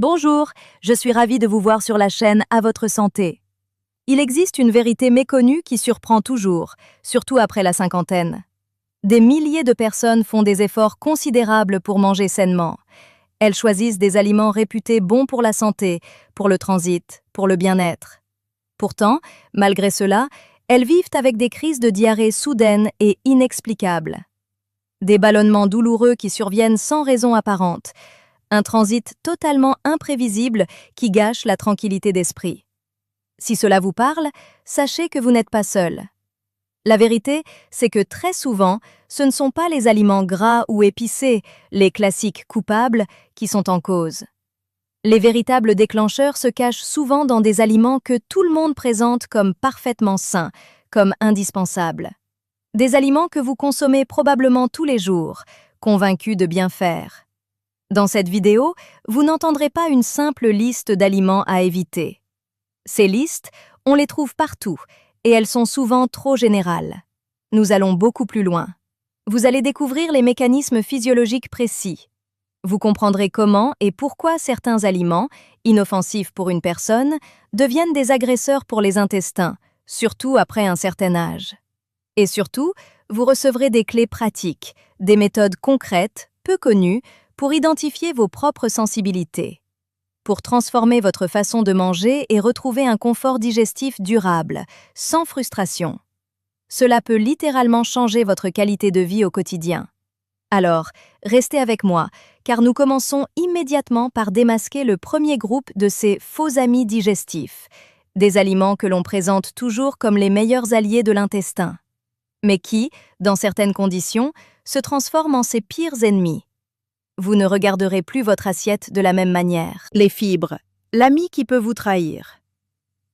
Bonjour, je suis ravie de vous voir sur la chaîne À votre santé. Il existe une vérité méconnue qui surprend toujours, surtout après la cinquantaine. Des milliers de personnes font des efforts considérables pour manger sainement. Elles choisissent des aliments réputés bons pour la santé, pour le transit, pour le bien-être. Pourtant, malgré cela, elles vivent avec des crises de diarrhée soudaines et inexplicables. Des ballonnements douloureux qui surviennent sans raison apparente. Un transit totalement imprévisible qui gâche la tranquillité d'esprit. Si cela vous parle, sachez que vous n'êtes pas seul. La vérité, c'est que très souvent, ce ne sont pas les aliments gras ou épicés, les classiques coupables, qui sont en cause. Les véritables déclencheurs se cachent souvent dans des aliments que tout le monde présente comme parfaitement sains, comme indispensables. Des aliments que vous consommez probablement tous les jours, convaincus de bien faire. Dans cette vidéo, vous n'entendrez pas une simple liste d'aliments à éviter. Ces listes, on les trouve partout, et elles sont souvent trop générales. Nous allons beaucoup plus loin. Vous allez découvrir les mécanismes physiologiques précis. Vous comprendrez comment et pourquoi certains aliments, inoffensifs pour une personne, deviennent des agresseurs pour les intestins, surtout après un certain âge. Et surtout, vous recevrez des clés pratiques, des méthodes concrètes, peu connues, pour identifier vos propres sensibilités, pour transformer votre façon de manger et retrouver un confort digestif durable, sans frustration. Cela peut littéralement changer votre qualité de vie au quotidien. Alors, restez avec moi, car nous commençons immédiatement par démasquer le premier groupe de ces faux amis digestifs, des aliments que l'on présente toujours comme les meilleurs alliés de l'intestin, mais qui, dans certaines conditions, se transforment en ses pires ennemis. Vous ne regarderez plus votre assiette de la même manière. Les fibres, l'ami qui peut vous trahir.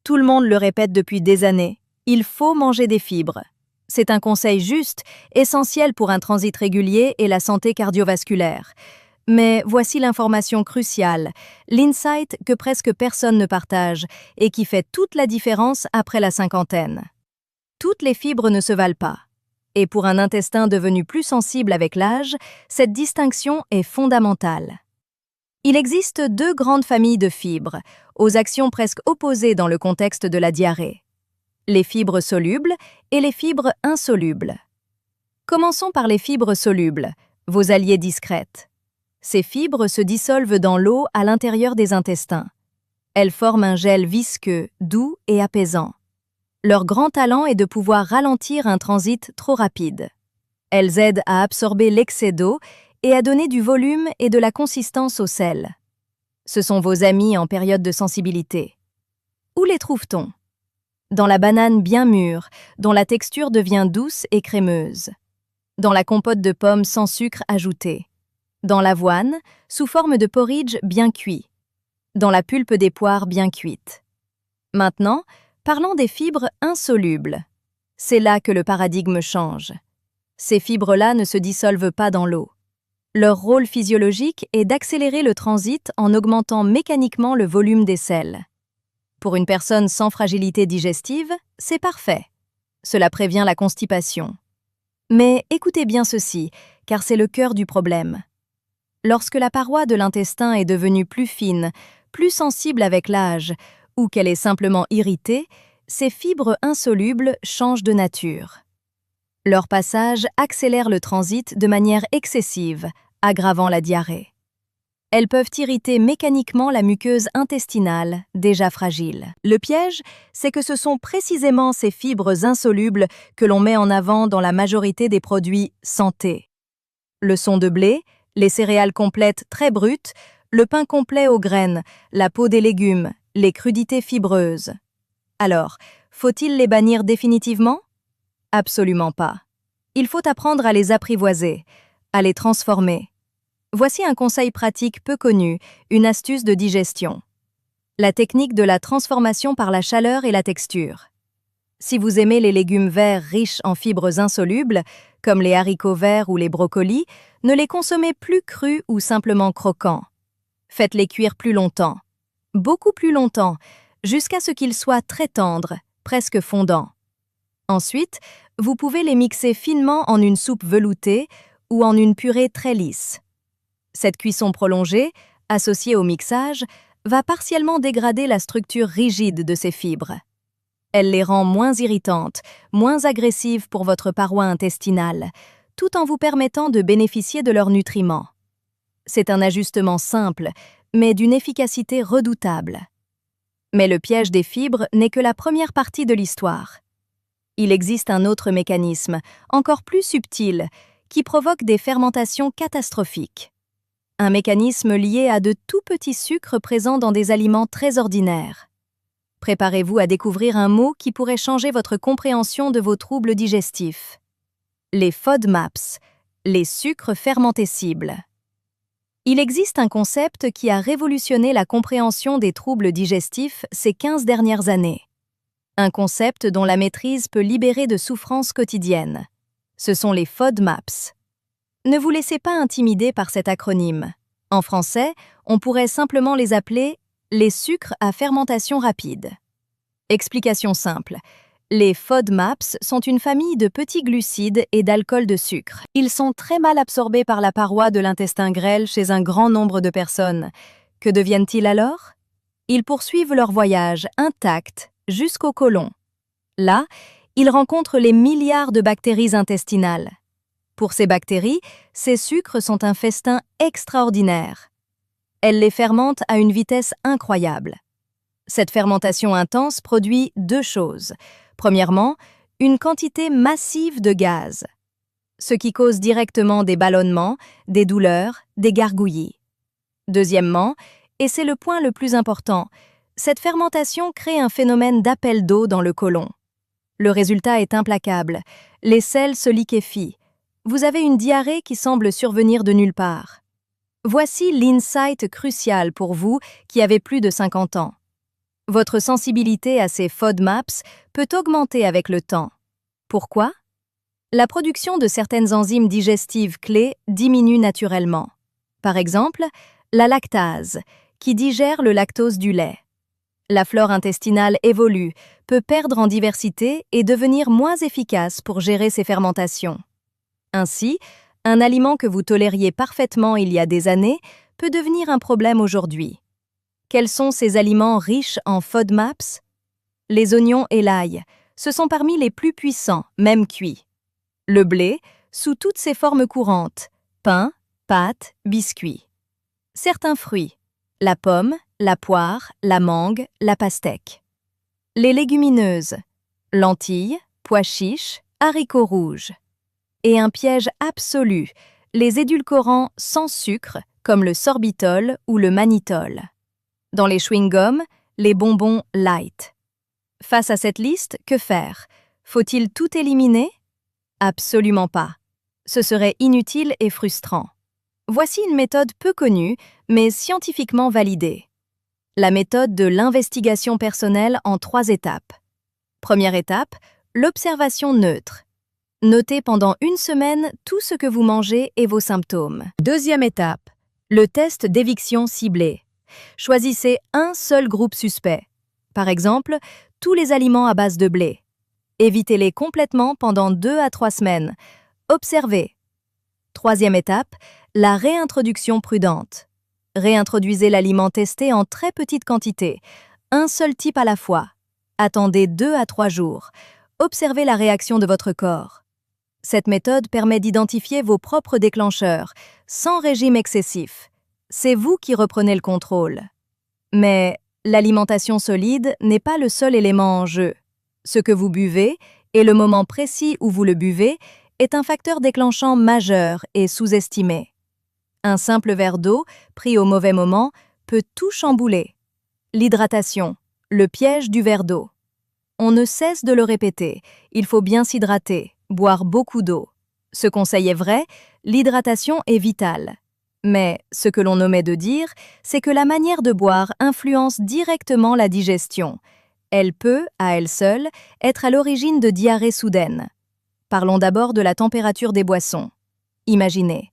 Tout le monde le répète depuis des années, il faut manger des fibres. C'est un conseil juste, essentiel pour un transit régulier et la santé cardiovasculaire. Mais voici l'information cruciale, l'insight que presque personne ne partage et qui fait toute la différence après la cinquantaine. Toutes les fibres ne se valent pas. Et pour un intestin devenu plus sensible avec l'âge, cette distinction est fondamentale. Il existe deux grandes familles de fibres, aux actions presque opposées dans le contexte de la diarrhée. Les fibres solubles et les fibres insolubles. Commençons par les fibres solubles, vos alliées discrètes. Ces fibres se dissolvent dans l'eau à l'intérieur des intestins. Elles forment un gel visqueux, doux et apaisant. Leur grand talent est de pouvoir ralentir un transit trop rapide. Elles aident à absorber l'excès d'eau et à donner du volume et de la consistance au sel. Ce sont vos amis en période de sensibilité. Où les trouve-t-on? Dans la banane bien mûre, dont la texture devient douce et crémeuse. Dans la compote de pommes sans sucre ajouté. Dans l'avoine, sous forme de porridge bien cuit. Dans la pulpe des poires bien cuite. Maintenant, parlons des fibres insolubles. C'est là que le paradigme change. Ces fibres-là ne se dissolvent pas dans l'eau. Leur rôle physiologique est d'accélérer le transit en augmentant mécaniquement le volume des selles. Pour une personne sans fragilité digestive, c'est parfait. Cela prévient la constipation. Mais écoutez bien ceci, car c'est le cœur du problème. Lorsque la paroi de l'intestin est devenue plus fine, plus sensible avec l'âge, ou qu'elle est simplement irritée, ces fibres insolubles changent de nature. Leur passage accélère le transit de manière excessive, aggravant la diarrhée. Elles peuvent irriter mécaniquement la muqueuse intestinale, déjà fragile. Le piège, c'est que ce sont précisément ces fibres insolubles que l'on met en avant dans la majorité des produits santé. Le son de blé, les céréales complètes très brutes, le pain complet aux graines, la peau des légumes, les crudités fibreuses. Alors, faut-il les bannir définitivement? Absolument pas. Il faut apprendre à les apprivoiser, à les transformer. Voici un conseil pratique peu connu, une astuce de digestion. La technique de la transformation par la chaleur et la texture. Si vous aimez les légumes verts riches en fibres insolubles, comme les haricots verts ou les brocolis, ne les consommez plus crus ou simplement croquants. Faites-les cuire plus longtemps. Beaucoup plus longtemps, jusqu'à ce qu'ils soient très tendres, presque fondants. Ensuite, vous pouvez les mixer finement en une soupe veloutée ou en une purée très lisse. Cette cuisson prolongée, associé au mixage, va partiellement dégrader la structure rigide de ces fibres. Elle les rend moins irritantes, moins agressives pour votre paroi intestinale, tout en vous permettant de bénéficier de leurs nutriments. C'est un ajustement simple, mais d'une efficacité redoutable. Mais le piège des fibres n'est que la première partie de l'histoire. Il existe un autre mécanisme, encore plus subtil, qui provoque des fermentations catastrophiques. Un mécanisme lié à de tout petits sucres présents dans des aliments très ordinaires. Préparez-vous à découvrir un mot qui pourrait changer votre compréhension de vos troubles digestifs. Les FODMAPs, les sucres fermentescibles. Il existe un concept qui a révolutionné la compréhension des troubles digestifs ces 15 dernières années. Un concept dont la maîtrise peut libérer de souffrances quotidiennes. Ce sont les FODMAPs. Ne vous laissez pas intimider par cet acronyme. En français, on pourrait simplement les appeler les sucres à fermentation rapide. Explication simple. Les FODMAPs sont une famille de petits glucides et d'alcool de sucre. Ils sont très mal absorbés par la paroi de l'intestin grêle chez un grand nombre de personnes. Que deviennent-ils alors? Ils poursuivent leur voyage intact jusqu'au côlon. Là, ils rencontrent les milliards de bactéries intestinales. Pour ces bactéries, ces sucres sont un festin extraordinaire. Elles les fermentent à une vitesse incroyable. Cette fermentation intense produit deux choses. Premièrement, une quantité massive de gaz, ce qui cause directement des ballonnements, des douleurs, des gargouillis. Deuxièmement, et c'est le point le plus important, cette fermentation crée un phénomène d'appel d'eau dans le côlon. Le résultat est implacable. Les selles se liquéfient. Vous avez une diarrhée qui semble survenir de nulle part. Voici l'insight crucial pour vous qui avez plus de 50 ans. Votre sensibilité à ces FODMAPs peut augmenter avec le temps. Pourquoi? La production de certaines enzymes digestives clés diminue naturellement. Par exemple, la lactase, qui digère le lactose du lait. La flore intestinale évolue, peut perdre en diversité et devenir moins efficace pour gérer ces fermentations. Ainsi, un aliment que vous tolériez parfaitement il y a des années peut devenir un problème aujourd'hui. Quels sont ces aliments riches en FODMAPs? Les oignons et l'ail, ce sont parmi les plus puissants, même cuits. Le blé, sous toutes ses formes courantes, pain, pâtes, biscuits. Certains fruits, la pomme, la poire, la mangue, la pastèque. Les légumineuses, lentilles, pois chiches, haricots rouges. Et un piège absolu, les édulcorants sans sucre, comme le sorbitol ou le mannitol. Dans les chewing-gums, les bonbons light. Face à cette liste, que faire? Faut-il tout éliminer? Absolument pas. Ce serait inutile et frustrant. Voici une méthode peu connue, mais scientifiquement validée. La méthode de l'investigation personnelle en 3 étapes. Première étape, l'observation neutre. Notez pendant une semaine tout ce que vous mangez et vos symptômes. Deuxième étape, le test d'éviction ciblé. Choisissez un seul groupe suspect. Par exemple, tous les aliments à base de blé. Évitez-les complètement pendant 2 à 3 semaines. Observez. Troisième étape, la réintroduction prudente. Réintroduisez l'aliment testé en très petite quantité, un seul type à la fois. Attendez 2 à 3 jours. Observez la réaction de votre corps. Cette méthode permet d'identifier vos propres déclencheurs, sans régime excessif. C'est vous qui reprenez le contrôle. Mais l'alimentation solide n'est pas le seul élément en jeu. Ce que vous buvez et le moment précis où vous le buvez est un facteur déclenchant majeur et sous-estimé. Un simple verre d'eau, pris au mauvais moment, peut tout chambouler. L'hydratation, le piège du verre d'eau. On ne cesse de le répéter, il faut bien s'hydrater, boire beaucoup d'eau. Ce conseil est vrai, l'hydratation est vitale. Mais ce que l'on omet de dire, c'est que la manière de boire influence directement la digestion. Elle peut, à elle seule, être à l'origine de diarrhées soudaines. Parlons d'abord de la température des boissons. Imaginez,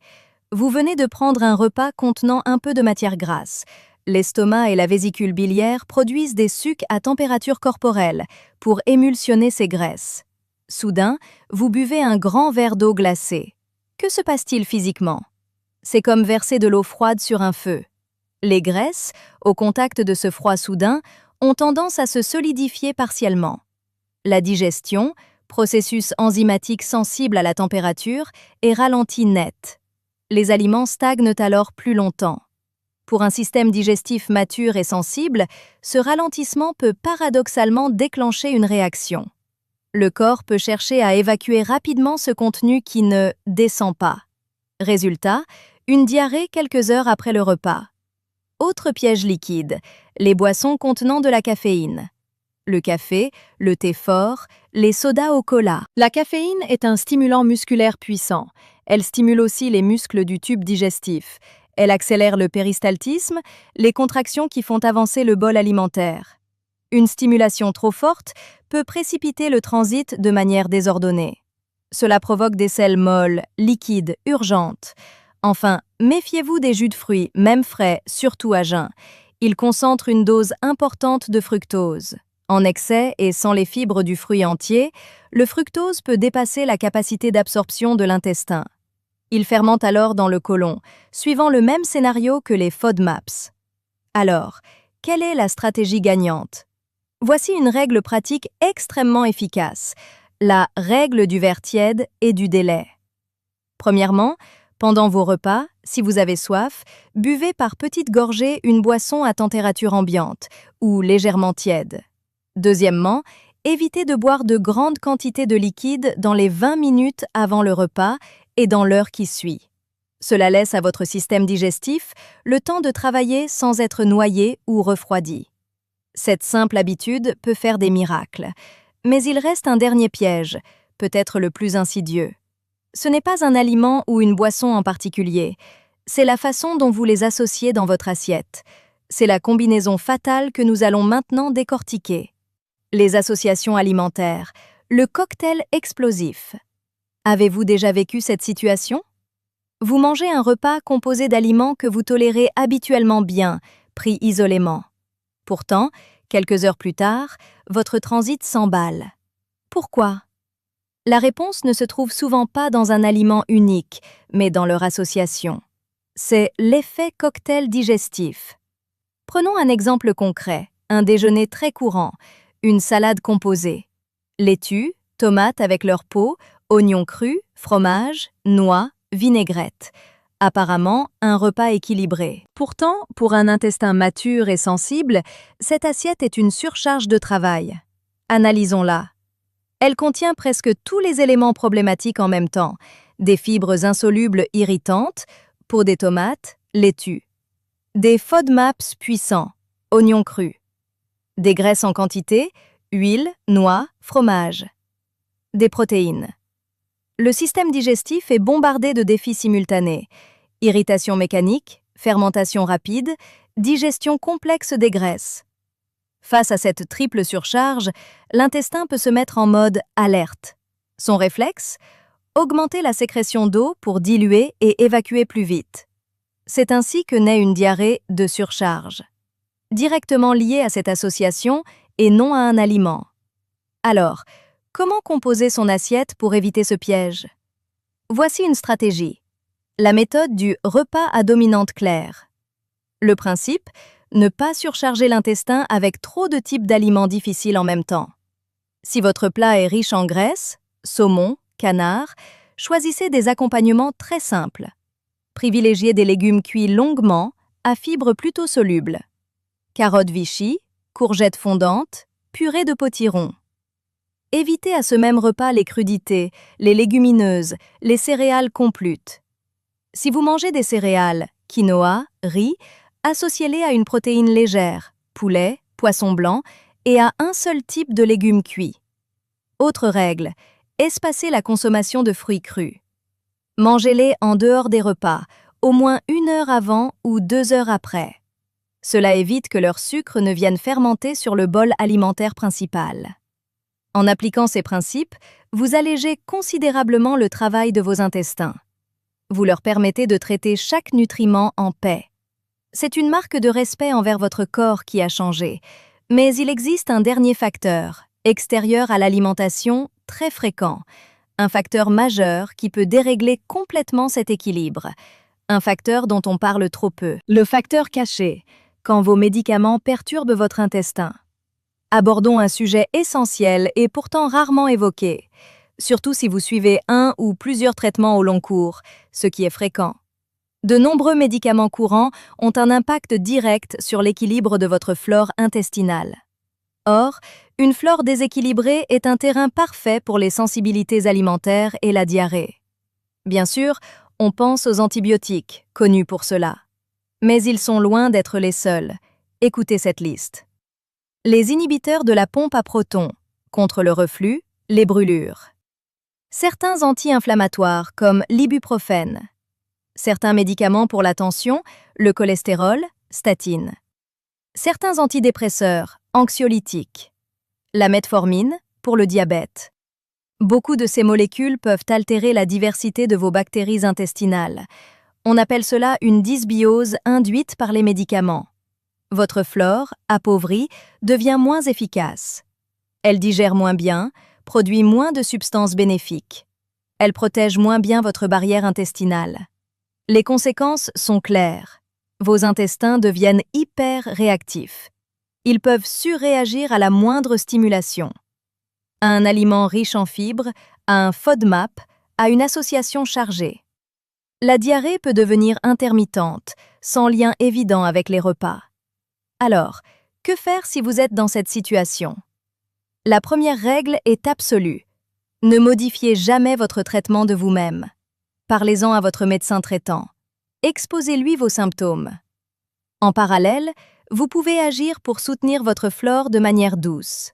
vous venez de prendre un repas contenant un peu de matière grasse. L'estomac et la vésicule biliaire produisent des sucs à température corporelle pour émulsionner ces graisses. Soudain, vous buvez un grand verre d'eau glacée. Que se passe-t-il physiquement? C'est comme verser de l'eau froide sur un feu. Les graisses, au contact de ce froid soudain, ont tendance à se solidifier partiellement. La digestion, processus enzymatique sensible à la température, est ralentie net. Les aliments stagnent alors plus longtemps. Pour un système digestif mature et sensible, ce ralentissement peut paradoxalement déclencher une réaction. Le corps peut chercher à évacuer rapidement ce contenu qui ne descend pas. Résultat, une diarrhée quelques heures après le repas. Autre piège liquide, les boissons contenant de la caféine. Le café, le thé fort, les sodas au cola. La caféine est un stimulant musculaire puissant. Elle stimule aussi les muscles du tube digestif. Elle accélère le péristaltisme, les contractions qui font avancer le bol alimentaire. Une stimulation trop forte peut précipiter le transit de manière désordonnée. Cela provoque des selles molles, liquides, urgentes. Enfin, méfiez-vous des jus de fruits, même frais, surtout à jeun. Ils concentrent une dose importante de fructose. En excès et sans les fibres du fruit entier, le fructose peut dépasser la capacité d'absorption de l'intestin. Il fermente alors dans le côlon, suivant le même scénario que les FODMAPs. Alors, quelle est la stratégie gagnante? Voici une règle pratique extrêmement efficace, la règle du verre tiède et du délai. Premièrement, pendant vos repas, si vous avez soif, buvez par petites gorgées une boisson à température ambiante ou légèrement tiède. Deuxièmement, évitez de boire de grandes quantités de liquide dans les 20 minutes avant le repas et dans l'heure qui suit. Cela laisse à votre système digestif le temps de travailler sans être noyé ou refroidi. Cette simple habitude peut faire des miracles. Mais il reste un dernier piège, peut-être le plus insidieux. Ce n'est pas un aliment ou une boisson en particulier, c'est la façon dont vous les associez dans votre assiette. C'est la combinaison fatale que nous allons maintenant décortiquer. Les associations alimentaires, le cocktail explosif. Avez-vous déjà vécu cette situation? Vous mangez un repas composé d'aliments que vous tolérez habituellement bien, pris isolément. Pourtant, quelques heures plus tard, votre transit s'emballe. Pourquoi? La réponse ne se trouve souvent pas dans un aliment unique, mais dans leur association. C'est l'effet cocktail digestif. Prenons un exemple concret, un déjeuner très courant, une salade composée. Laitue, tomates avec leur peau, oignons crus, fromage, noix, vinaigrette. Apparemment, un repas équilibré. Pourtant, pour un intestin mature et sensible, cette assiette est une surcharge de travail. Analysons-la. Elle contient presque tous les éléments problématiques en même temps. Des fibres insolubles irritantes, peau des tomates, laitue. Des FODMAPs puissants, oignons crus. Des graisses en quantité, huile, noix, fromage. Des protéines. Le système digestif est bombardé de défis simultanés. Irritation mécanique, fermentation rapide, digestion complexe des graisses. Face à cette triple surcharge, l'intestin peut se mettre en mode alerte. Son réflexe? Augmenter la sécrétion d'eau pour diluer et évacuer plus vite. C'est ainsi que naît une diarrhée de surcharge, directement liée à cette association et non à un aliment. Alors, comment composer son assiette pour éviter ce piège? Voici une stratégie. La méthode du repas à dominante claire. Le principe? Ne pas surcharger l'intestin avec trop de types d'aliments difficiles en même temps. Si votre plat est riche en graisse, saumon, canard, choisissez des accompagnements très simples. Privilégiez des légumes cuits longuement, à fibres plutôt solubles. Carottes Vichy, courgettes fondantes, purée de potiron. Évitez à ce même repas les crudités, les légumineuses, les céréales complutes. Si vous mangez des céréales, quinoa, riz, associez-les à une protéine légère, poulet, poisson blanc, et à un seul type de légumes cuits. Autre règle, espacez la consommation de fruits crus. Mangez-les en dehors des repas, au moins 1 heure avant ou 2 heures après. Cela évite que leur sucre ne vienne fermenter sur le bol alimentaire principal. En appliquant ces principes, vous allégez considérablement le travail de vos intestins. Vous leur permettez de traiter chaque nutriment en paix. C'est une marque de respect envers votre corps qui a changé, mais il existe un dernier facteur, extérieur à l'alimentation, très fréquent, un facteur majeur qui peut dérégler complètement cet équilibre, un facteur dont on parle trop peu. Le facteur caché, quand vos médicaments perturbent votre intestin. Abordons un sujet essentiel et pourtant rarement évoqué, surtout si vous suivez un ou plusieurs traitements au long cours, ce qui est fréquent. De nombreux médicaments courants ont un impact direct sur l'équilibre de votre flore intestinale. Or, une flore déséquilibrée est un terrain parfait pour les sensibilités alimentaires et la diarrhée. Bien sûr, on pense aux antibiotiques, connus pour cela. Mais ils sont loin d'être les seuls. Écoutez cette liste. Les inhibiteurs de la pompe à protons, contre le reflux, les brûlures. Certains anti-inflammatoires comme l'ibuprofène. Certains médicaments pour la tension, le cholestérol, statine. Certains antidépresseurs, anxiolytiques. La metformine, pour le diabète. Beaucoup de ces molécules peuvent altérer la diversité de vos bactéries intestinales. On appelle cela une dysbiose induite par les médicaments. Votre flore, appauvrie, devient moins efficace. Elle digère moins bien, produit moins de substances bénéfiques. Elle protège moins bien votre barrière intestinale. Les conséquences sont claires. Vos intestins deviennent hyper réactifs. Ils peuvent surréagir à la moindre stimulation. À un aliment riche en fibres, à un FODMAP, à une association chargée. La diarrhée peut devenir intermittente, sans lien évident avec les repas. Alors, que faire si vous êtes dans cette situation? La première règle est absolue. Ne modifiez jamais votre traitement de vous-même. Parlez-en à votre médecin traitant. Exposez-lui vos symptômes. En parallèle, vous pouvez agir pour soutenir votre flore de manière douce.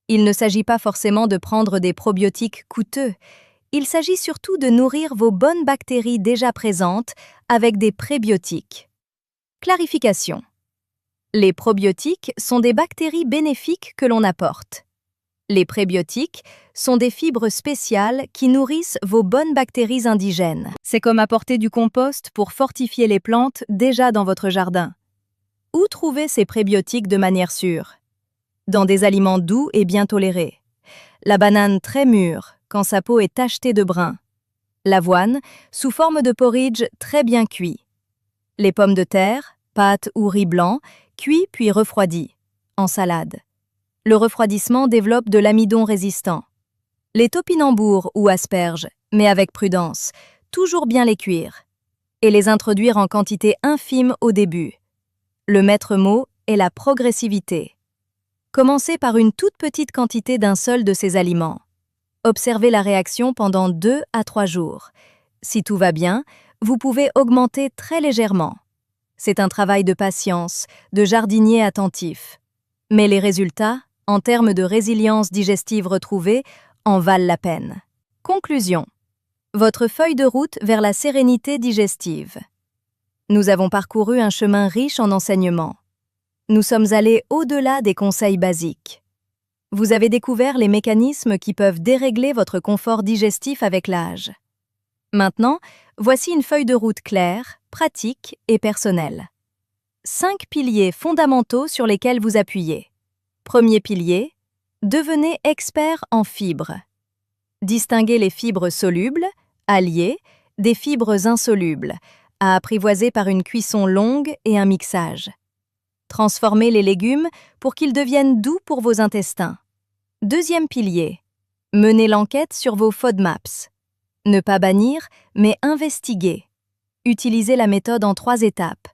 Il ne s'agit pas forcément de prendre des probiotiques coûteux. Il s'agit surtout de nourrir vos bonnes bactéries déjà présentes avec des prébiotiques. Clarification. Les probiotiques sont des bactéries bénéfiques que l'on apporte. Les prébiotiques sont des fibres spéciales qui nourrissent vos bonnes bactéries indigènes. C'est comme apporter du compost pour fortifier les plantes déjà dans votre jardin. Où trouver ces prébiotiques de manière sûre? Dans des aliments doux et bien tolérés. La banane très mûre, quand sa peau est tachetée de brun. L'avoine, sous forme de porridge très bien cuit. Les pommes de terre, pâtes ou riz blanc, cuits puis refroidis, en salade. Le refroidissement développe de l'amidon résistant. Les topinambours ou asperges, mais avec prudence, toujours bien les cuire. Et les introduire en quantité infime au début. Le maître mot est la progressivité. Commencez par une toute petite quantité d'un seul de ces aliments. Observez la réaction pendant 2 à 3 jours. Si tout va bien, vous pouvez augmenter très légèrement. C'est un travail de patience, de jardinier attentif. Mais les résultats, en termes de résilience digestive retrouvée, en valent la peine. Conclusion. Votre feuille de route vers la sérénité digestive. Nous avons parcouru un chemin riche en enseignements. Nous sommes allés au-delà des conseils basiques. Vous avez découvert les mécanismes qui peuvent dérégler votre confort digestif avec l'âge. Maintenant, voici une feuille de route claire, pratique et personnelle. 5 piliers fondamentaux sur lesquels vous appuyez. Premier pilier, devenez expert en fibres. Distinguez les fibres solubles, alliées, des fibres insolubles, à apprivoiser par une cuisson longue et un mixage. Transformez les légumes pour qu'ils deviennent doux pour vos intestins. Deuxième pilier, menez l'enquête sur vos FODMAPs. Ne pas bannir, mais investiguer. Utilisez la méthode en 3 étapes.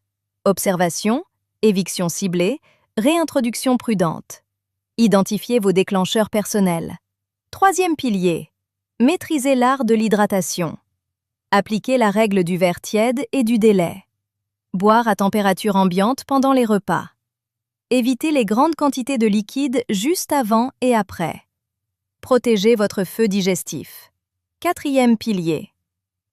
Observation, éviction ciblée, réintroduction prudente. Identifiez vos déclencheurs personnels. Troisième pilier, maîtrisez l'art de l'hydratation. Appliquez la règle du verre tiède et du délai. Boire à température ambiante pendant les repas. Évitez les grandes quantités de liquide juste avant et après. Protégez votre feu digestif. Quatrième pilier.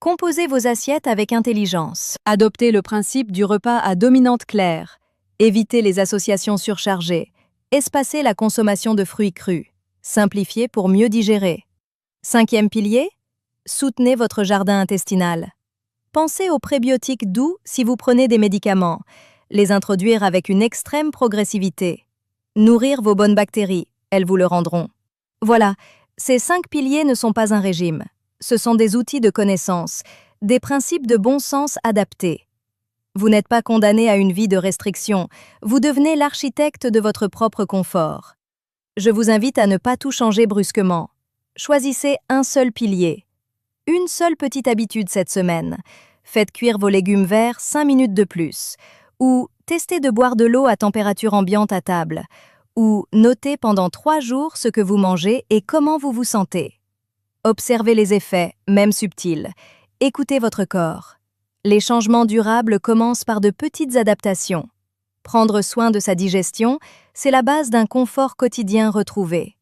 Composez vos assiettes avec intelligence. Adoptez le principe du repas à dominante claire. Évitez les associations surchargées. Espacez la consommation de fruits crus. Simplifiez pour mieux digérer. Cinquième pilier. Soutenez votre jardin intestinal. Pensez aux prébiotiques doux si vous prenez des médicaments. Les introduire avec une extrême progressivité. Nourrir vos bonnes bactéries, elles vous le rendront. Voilà, ces 5 piliers ne sont pas un régime. Ce sont des outils de connaissance, des principes de bon sens adaptés. Vous n'êtes pas condamné à une vie de restriction, vous devenez l'architecte de votre propre confort. Je vous invite à ne pas tout changer brusquement. Choisissez un seul pilier. Une seule petite habitude cette semaine. Faites cuire vos légumes verts 5 minutes de plus. Ou testez de boire de l'eau à température ambiante à table. Ou notez pendant 3 jours ce que vous mangez et comment vous vous sentez. Observez les effets, même subtils. Écoutez votre corps. Les changements durables commencent par de petites adaptations. Prendre soin de sa digestion, c'est la base d'un confort quotidien retrouvé.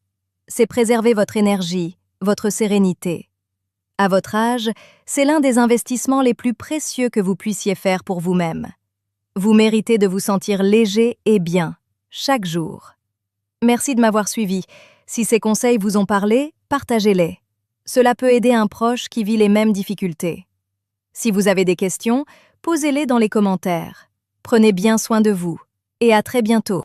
C'est préserver votre énergie, votre sérénité. À votre âge, c'est l'un des investissements les plus précieux que vous puissiez faire pour vous-même. Vous méritez de vous sentir léger et bien, chaque jour. Merci de m'avoir suivi. Si ces conseils vous ont parlé, partagez-les. Cela peut aider un proche qui vit les mêmes difficultés. Si vous avez des questions, posez-les dans les commentaires. Prenez bien soin de vous et à très bientôt.